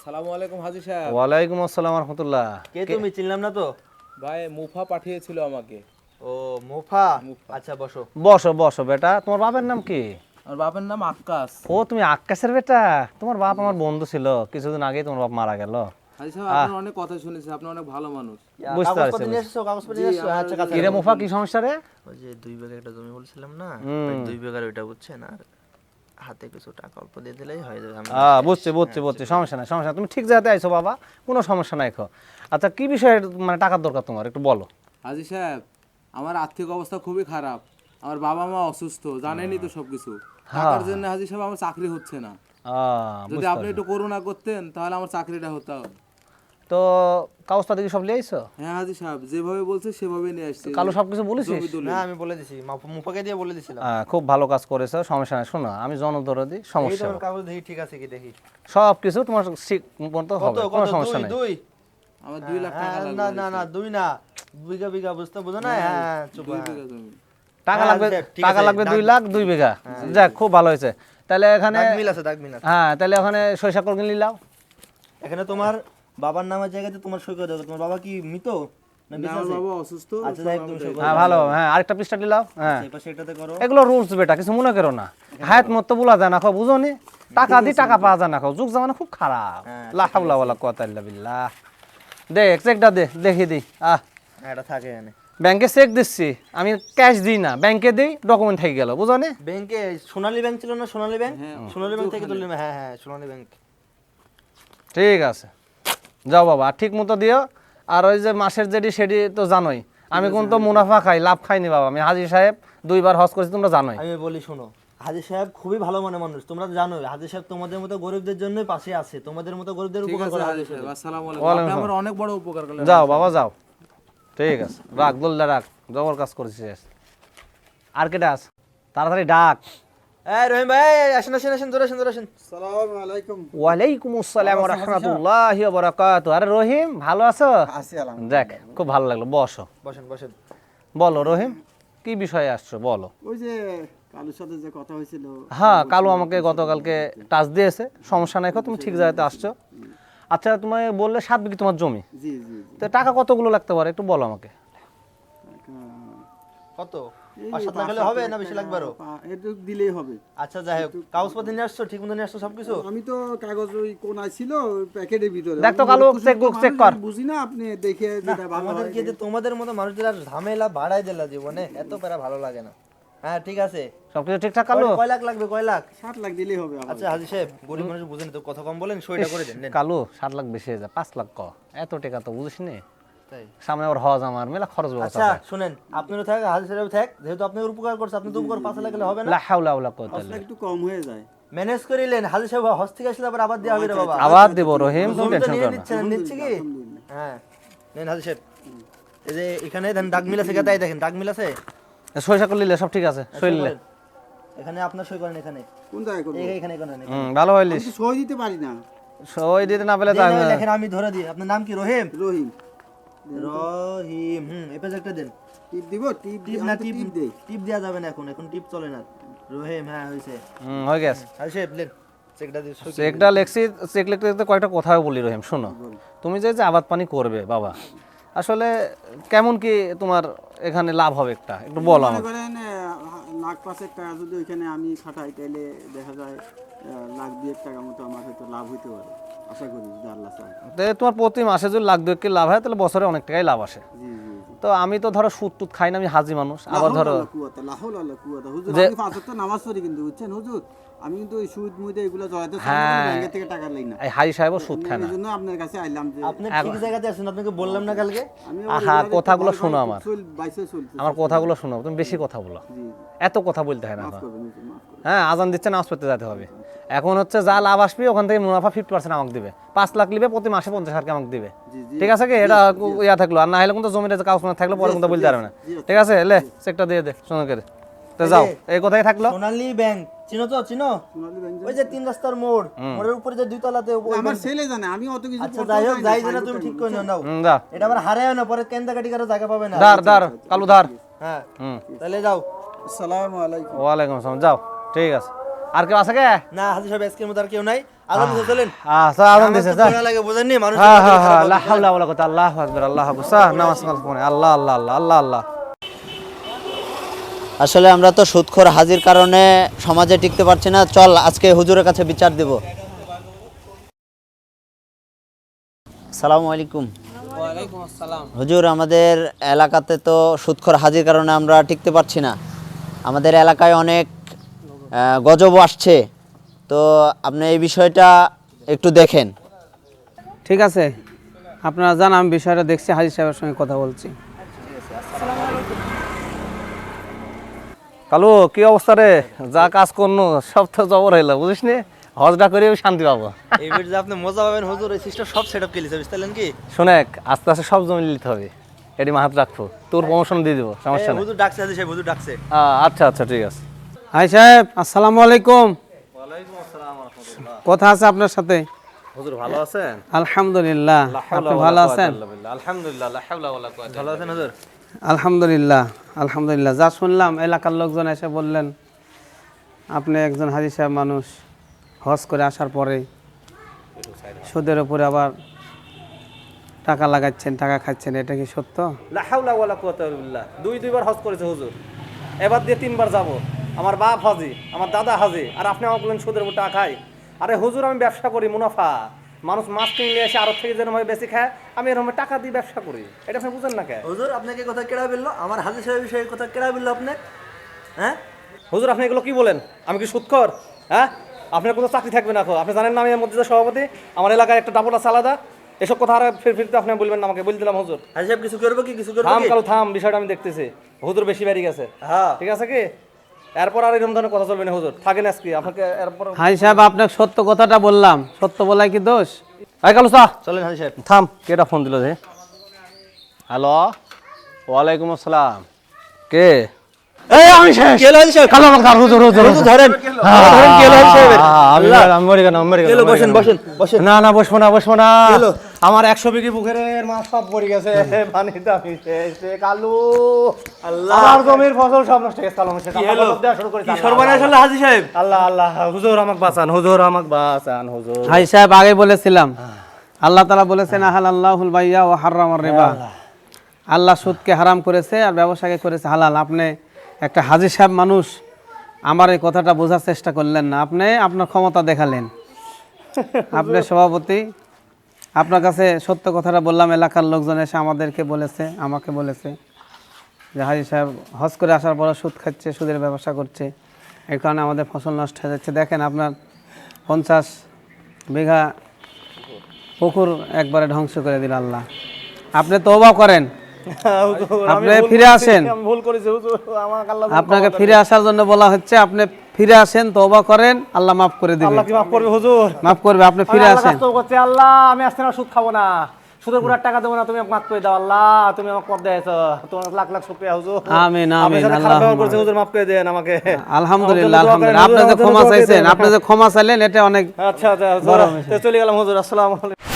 আসসালামু আলাইকুম হাজী সাহেব। ওয়ালাইকুম আসসালাম ওয়া রাহমাতুল্লাহ। কে তুমি চিনলাম না তো। ভাই মুফা পাঠিয়েছিল আমাকে। ও মুফা, মুফা। আচ্ছা বসো। বসো বসো বেটা, তোমার বাপের নাম কি? আমার বাবার নাম আক্কাস। ও তুমি আক্কাসের বেটা। তোমার বাপ আমার বন্ধু ছিল, কিছুদিন আগেই তোমার বাপ মারা গেল। হাজী সাহেব আপনার অনেক কথা শুনেছি, আপনি অনেক ভালো মানুষ। বুঝতে পারছি। কাগজপত্র নিয়ে এসেছো, কাগজপত্র নিয়ে এসেছো? আচ্ছা কাছে। কি রে মুফা, কি সমস্যা রে? ওই যে 2 বিঘা একটা জমি বলছিলাম না, ওই 2 বিঘার ওইটা বুঝছেন, আর হাতে কিছু টাকা অল্প দিয়ে দিলেই হয়ে যাবে। আমি বুঝছি বুঝছি বুঝছি, সমস্যা নাই সমস্যা নাই, তুমি ঠিক জায়গাতে আইছো বাবা, কোনো সমস্যা নাই। আচ্ছা কি বিষয়ে মানে টাকার দরকার তোমার, একটু বলো। হাজী সাহেব আমার আর্থিক অবস্থা খুবই খারাপ, আমার বাবা মা অসুস্থ, জানেনই তো সবকিছু। টাকার জন্য হাজী সাহেব আমার চাকরি হচ্ছে না। যদি আপনি একটু করুণা করতেন তাহলে আমার চাকরিটা হতো। তো কাগজপাতি কি সব নিয়ে আইছো? হ্যাঁ হাজী সাহেব, যেভাবে বলছে সেভাবে নিয়ে আসছি। কালো সবকিছু বলেছিস? জমি দলিল। না আমি বলে দিছি, মুফাকে দিয়ে বলে দিছিলাম। খুব ভালো কাজ করেছো, সমস্যা নাই। শোনো আমি জনদরদি, এই সমস্যা তোমার হবে। কাগজ দেখি ঠিক আছে কি দেখি। সব কিছু তোমার ঠিক মতো হবে, কত কোনো কত? সমস্যা নাই। দুই আমার 2 লাখ টাকা লাগবে। না না না, দুই না, বিঘা বিঘা বুঝতে বুঝো না। হ্যাঁ চুপ। 2 বিঘা জমি। টাকা হ্যাঁ, লাগবে, ঠিক টাকা আছে, লাগবে 2 লাখ 2 বিঘা। যাক খুব ভালো হয়েছে। তাহলে এখানে দাগ মিল আছে, দাগ মিল আছে। হ্যাঁ, তাহলে ওখানে সইসা করে নিলাও। এখানে তোমার বাবার নামের জায়গাতে তোমার সই করে দাও। তোমার বাবা কি মৃত না না, বেঁচে আমার আছে? বাবা অসুস্থ। আচ্ছা যাই হোক, তুমি সই করে হ্যাঁ দাও। ভালো, হ্যাঁ আরেকটা পৃষ্ঠা দিলাও। হ্যাঁ এই পাশে এটাতে করো। এগুলো রুলস বেটা, কিছু মনে করো না। হায়াত মত বলা যায় না, বুঝো নি? টাকা দি টাকা পাওয়া যায় না, যুগ জামানা খুব খারাপ। হ্যাঁ, লা হাওলা ওয়ালা কুওয়াতা ইল্লা বিল্লাহ। দেখ চেকটা দে, দেখি দি। হ্যাঁ, এটা থাকে এখানে। ব্যাংকে চেক দিচ্ছি, আমি ক্যাশ দিই না, ব্যাংকে দিই, ডকুমেন্ট থেকে গেল, বুঝো নি? ব্যাংকে সোনালী ব্যাংক ছিল না? সোনালী ব্যাংক, সোনালী ব্যাংক থেকে তুললাম। হ্যাঁ হ্যাঁ, সোনালী ব্যাংক। ঠিক আছে, যাও বাবা, আর ঠিক মতো দিও। আর ওই যে মাসের যেটি সেটি তো জানোই, আমি কোন তো মুনাফা খাই, লাভ খাইনি বাবা। আমি হাজী সাহেব 2 বার হজ করেছি, তোমরা জানোই। আমি বলি শোনো, হাজী সাহেব খুবই ভালো মনের মানুষ, তোমরা তো জানোই। হাজী সাহেব তোমাদের মতো গরিবদের জন্যই পাশে আছে, তোমাদের মতো গরিবদের ঠিক উপকার আছে করে হাজী হাজী সাহেব। সাহেব, আসসালামু আলাইকুম। ওয়ালাইকুম আপনি আমার অনেক বড় উপকার করলেন। যাও বাবা যাও, ঠিক আছে, রাখ দোলদা রাখ, জবর কাজ করেছিস। আর কেটা আস, তাড়াতাড়ি ডাক। এই রহিম ভাই, আসেন আসেন আসেন, জোরে আসেন জোরে আসেন। আসসালামু আলাইকুম। ওয়ালাইকুম আসসালাম ওয়া রাহমাতুল্লাহি ওয়া বারাকাতুহু। আরে রহিম, ভালো আছো? আছি আলহামদুলিল্লাহ। দেখ খুব ভালো লাগলো, বসো। বসেন বসেন। বলো রহিম, কি বিষয়ে আসছো বলো। ওই যে কালুর সাথে যে কথা হয়েছিল। হ্যাঁ, কালু আমাকে গতকালকে টাচ দিয়েছে, সমস্যা নাই, তুমি ঠিক জায়গাতে আসছো। আচ্ছা তুমি বললে 7 বিঘি তোমার জমি, জি জি। তো টাকা কতগুলো লাগতে পারে একটু বলো আমাকে। কত? 5-7 লাখ হলে হবে না বেশি লাগবে আরো? একটু দিলেই হবে। আচ্ছা যাই হোক, কাগজপত্র নিয়ে আসছো? ঠিক মতো নিয়ে আসছো সবকিছু? আমি তো কাগজ ওই কোনায় ছিল, ওই প্যাকেটের ভিতরে। দেখ তো কালু, চেকবুক চেক কর। বুঝি না, আপনি দেখে যেটা ভালো হয়। আমাদেরকে যে তোমাদের মতো মানুষদের আর ঝামেলা বাড়াই দিলা জীবনে, এত প্যারা ভালো লাগে না। হ্যাঁ ঠিক আছে। সবকিছু ঠিকঠাক কালু? কয় লাখ লাগবে, কয় লাখ? 7 লাখ দিলেই হবে। আচ্ছা হাজী সাহেব, গরিব মানুষ বুঝেন তো, কথা কম বলেন, সইটা করে দেন। নেন। কালু 7 লাখ বেশি হয়ে যায়, 5 লাখ ক, এত টাকা তো বুঝিস নি। তাই? সামনে ওর হজ, আমার মেলা খরচ ব্যবস্থা আচ্ছা আছে। শুনেন, আপনারও থাক, হাজী সাহেব থাক, যেহেতু আপনি ওর উপকার করছেন, আপনি তো উপকার 5 লাখ গেলে হবে না? লা হাওলা ওয়ালা কুওয়াতা ইল্লা একটু কম হয়ে যায়। ম্যানেজ করিলেন। হাজী সাহেব হজ থেকে আসলে আবার দেওয়া হবে রে বাবা। বিল্লাহ। আবার দেব রহিম, তুমি জমি তো টেনশন নিয়ে করো না। নিচ্ছেন, নিচ্ছে কি? হ্যাঁ নেন হাজী সাহেব। এই যে এখানে দেন, দাগ মিল আছে, তাই দেখেন দাগ মিল আছে। সইসা করলে সব ঠিক আছে, সইলে। এখানে আপনার সই করেন, এখানে কোন জায়গায় করব? এখানে করেন। ভালো হইলিস। আমি সই দিতে পারি না। সই দিতে না পেলে দেন, ওই লেখেন, আমি ধরে দিই। আপনার নাম কি? রহিম? রহিম। রহিম। এই পেজ একটা দেন। টিপ দিব? টিপ টিপ না, টিপ দেই। টিপ দেওয়া যাবে না এখন, এখন টিপ চলে না। রহিম, হ্যাঁ হয়েছে। হয়ে গেছে। হাজী সাহেব লেন, চেকটা দিয়ে সই। চেকটা লেখছি, চেক লিখতে লিখতে কয়েকটা কথাও বলি রহিম, শোনো। তুমি যে যে আবাদ পানি করবে বাবা, আসলে কেমন কি তোমার এখানে লাভ হবে একটু বলো মনে আমাকে। করেন লাখ 5 টাকা যদি ওইখানে আমি খাটাই, তাহলে দেখা যায় লাখ 2 টাকা মতো আমার হয়তো লাভ হইতে পারে, আশা করি যদি আল্লাহ চায়। তোমার প্রতি মাসে যদি লাখ 2 লাভ হয়, তাহলে বছরে অনেক টাকাই লাভ আসে। জি জি। তো আমি তো ধরো সুদ টুদ খাই না, আমি হাজি মানুষ। আবার ধরো লাহুল আল্লাহ কুয়াতা হুজুর, আমি 5 ওয়াক্ত নামাজ পড়ি কিন্তু, বুঝছেন হুজুর, আমি কিন্তু ওই সুদ মুদে এগুলো জড়াইতে চাই না, ব্যাংক থেকে টাকা লই না। এই হাজি সাহেবও সুদ খায় না। এইজন্য আপনার কাছে আইলাম যে আপনি ঠিক জায়গাতে আছেন, আপনাকে বললাম না কালকে? আমি আহা, কথাগুলো শোনো আমার, বাইসে চলতে। আমার কথাগুলো শোনো, তুমি বেশি কথা বলো, জি এত কথা বলতে হয় না। মাফ করবেন হুজুর, মাফ করবেন। হ্যাঁ, আজান দিচ্ছে, নামাজ পড়তে যেতে হবে। এখন হচ্ছে যা লাভ আসবে ওখান থেকে মুনাফা 50% আমাকে দিবে। 5 লাখ নিবে, প্রতি মাসে 50,000 আমাকে দিবে। জি জি। ঠিক আছে কি? এটা ইয়া থাকলো, আর না হলে কিন্তু জমিতে কাগজ না থাকলে পরে কিন্তু বলতে পারবে না। ঠিক আছে, লে চেকটা দিয়ে দে সোনা করে। তো যাও, এই কথাই থাকলো। সোনালী ব্যাংক চিনো তো? চিনো? সোনালী ব্যাংক ওই যে 3 রাস্তার মোড়, মোড়ের উপরে যে 2 তলাতে। আমার ছেলে জানে, আমি অত কিছু আচ্ছা যাই হোক, যাই জানা, তুমি ঠিক করে নাও। যা এটা আবার হারায় না, পরে কেন্দাকাটি করার জায়গা পাবে না। ধার কালু ধার। হ্যাঁ হুম, তাহলে যাও। আসসালামু আলাইকুম। ওয়ালাইকুম আসসালাম, যাও। ঠিক আছে, আর কেউ আছে কে? না হাজী সাহেব, আজকের মতো আর কেউ নাই। আজান দিছে চলেন আচ্ছা আজান দিছে যা নামাজ তো পড়া লাগে বুঝেননি মানুষ হ্যাঁ হ্যাঁ হ্যাঁ লা হাওলা ওয়ালা কুওয়াতা আল্লাহু আকবার আল্লাহু আকবার সা নামাজ কালাম পড়ে আল্লাহ আল্লাহ আল্লাহ আল্লাহ আল্লাহ। আসলে আমরা তো সুদখোর হাজির কারণে সমাজে টিকতে পারছি না, চল আজকে হুজুরের কাছে বিচার দেব। আসসালামু আলাইকুম। ওয়ালাইকুম আসসালাম। হুজুর, আমাদের এলাকাতে তো সুদখোর হাজির কারণে আমরা টিকতে পারছি না। আমাদের এলাকায় অনেক গজব আসছে, তো আপনি এই বিষয়টা একটু দেখেন। ঠিক আছে, আপনারা জান, আমি বিষয়টা দেখছি, হাজির সাহেবের সঙ্গে কথা বলছি। কালু কি অবস্থা রে? যা কাজ করনো সব তো জবর হইলো বুঝিস নি, হজটা করে শান্তি পাবো। এই ভিডিও যে আপনি মজা পাবেন হুজুর, এই সিস্টেম সব সেটআপ করে লিছে বুঝতেলেন কি? শোনেক, আস্তে আস্তে সব জমি নিতে হবে, এটি মাথাত রাখবো, তোর প্রমোশন দিয়ে দেবো, সমস্যা নেই। হুজুর ডাকছে হাজির সাহেব, হুজুর ডাকছে। আচ্ছা আচ্ছা ঠিক আছে। হাই সাহেব, আসসালামু আলাইকুম। কথা আছে আপনার সাথে। হুজুর ভালো আছেন? আলহামদুলিল্লাহ, আপনি ভালো আছেন? আলহামদুলিল্লাহ, লা হাওলা ওয়ালা কুওয়াতা। ভালো আছেন হুজুর? আলহামদুলিল্লাহ আলহামদুলিল্লাহ। যা শুনলাম, এলাকার লোকজন এসে বললেন আপনি একজন হাজি সাহেব মানুষ, হজ করে আসার পরে সুদের উপরে আবার টাকা লাগাচ্ছেন, টাকা খাচ্ছেন, এটা কি সত্য? লা হাওলা ওয়ালা কুওয়াতা ইল্লা বিল্লাহ। দুইবার হজ করেছে হুজুর, এবার দিয়ে 3বার যাব। আমার বাপ হাজি, আমার দাদা হাজি, আর আপনি আমাকে বলেন সুদের উপর টাকা খাই। আরে হুজুর, আমি ব্যবসা করি, মুনাফা। মানুষ মাছ কিনে নিয়ে এসে আরব থেকে যেরকম বেশি খায়, আমি এরকম টাকা দিয়ে ব্যবসা করি। এটা আপনি বুঝেন না কে? হুজুর আপনাকে কথা কেড়া বললো? আমার হাজির সাহেবের বিষয়ে কথা কেড়া বললো আপনি? হ্যাঁ হুজুর, আপনি এগুলো কি বলেন? আমি কি সুদখোর? হ্যাঁ, আপনার কোনো চাকরি থাকবে না। আপনি জানেন না আমি মসজিদের সভাপতি, আমার এলাকায় একটা ডাবল আছে আলাদা। এসব কথা আর ফিরতে আপনি বলবেন না আমাকে, বলে দিলাম হুজুর। হাজির সাহেব কিছু করবো কি? কিছু করবো থাম কি? কালু থাম, বিষয়টা আমি দেখতেছি। হুজুর বেশি বেরিয়ে গেছে, হ্যাঁ ঠিক আছে কি? এরপর আর এরকম ধরনের কথা চলবে না হুজুর, থাকেন আজকে আপনাকে। এরপর হাজি সাহেব, আপনাকে সত্য কথাটা বললাম, সত্য বলাই কি দোষ? আই কালু চা চলেন হাজির সাহেব। থাম, কেটা ফোন দিল যে? হ্যালো, ওয়ালাইকুম আসসালাম। কে? এই আমি শেষ। কে হলো হাজির সাহেব? কালো মাথার হুজুর হুজুর হুজুর ধরেন, ধরেন কে হলো হাজির সাহেবের? আমি মরে গেলাম, মরে কে হলো? গেলাম। বসেন বসেন বসেন। না না, বসবো না, বসবো না। হলো? আমার 100 বিঘি পুকুরের মাছ সব পড়ে গেছে পানিতে। আমি শেষ রে কালু। আল্লাহ। আমার জমির ফসল সব নষ্ট হয়ে গেছে। কালু শেষ। কি হলো? দেওয়া শুরু করেছে। কি সর্বনাশ হলো হাজির সাহেব? আল্লাহ আল্লাহ, হুজুর আমাকে বাঁচান, হুজুর আমাকে বাঁচান, হুজুর। হাজি সাহেব, আগে বলেছিলাম, আল্লাহ তাআলা বলেছেন আহাল্লাহুল বাইয়া ওয়া হারামার রিবা। আল্লাহ সুদকে হারাম করেছে আর ব্যবসাকে করেছে হালাল। আপনি একটা হাজি সাহেব মানুষ, আমার এই কথাটা বোঝার চেষ্টা করলেন না। আপনি আপনার ক্ষমতা দেখালেন। আপনি সভাপতি, আপনার কাছে সত্য কথাটা বললাম। এলাকার লোকজন এসে আমাদেরকে বলেছে, আমাকে বলেছে যে হাজি সাহেব হজ করে আসার পর সুদ খাচ্ছে, সুদের ব্যবসা করছে, এই কারণে আমাদের ফসল নষ্ট হয়ে যাচ্ছে। দেখেন, আপনার 50 বিঘা পুকুর একবারে ধ্বংস করে দিল আল্লাহ। আপনি তওবা করেন, আপনি ফিরে আসেন। আমি ভুল করেছি হুজুর, আমাকে আল্লাহ আপনাকে ফিরে আসার জন্য বলা হচ্ছে। আপনি ফিরে আসেন, তওবা করেন, আল্লাহ মাফ করে দিবেন। আল্লাহ কি মাফ করবে হুজুর? মাফ করবে, আপনি ফিরে আমি আল্লাহর আসেন। কাছে তওবা করছি, আল্লাহ আমি আজকে আর সুদ খাবো না, সুদের পুরো টাকা দেবো না, তুমি আমাকে মাফ করে দাও আল্লাহ। তুমি আমাকে পথ দেখাইছো, তোমার লাখ লাখ শুকরিয়া হুজুর। আমিন, আপনার আমিন, সাথে খারাপ ব্যবহার আল্লাহুম্মা। করেছি হুজুর, মাফ করে দেন আমাকে। আলহামদুলিল্লাহ, আমার জন্য দোয়া করেন, আলহামদুলিল্লাহ। আপনি হুজুর, যে আমার জন্য ক্ষমা দোয়া করে চাইছেন, দেন। আপনি যে ক্ষমা চাইলেন, এটা অনেক আচ্ছা আচ্ছা, চলে গেলাম হুজুর, আসসালামু আলাইকুম।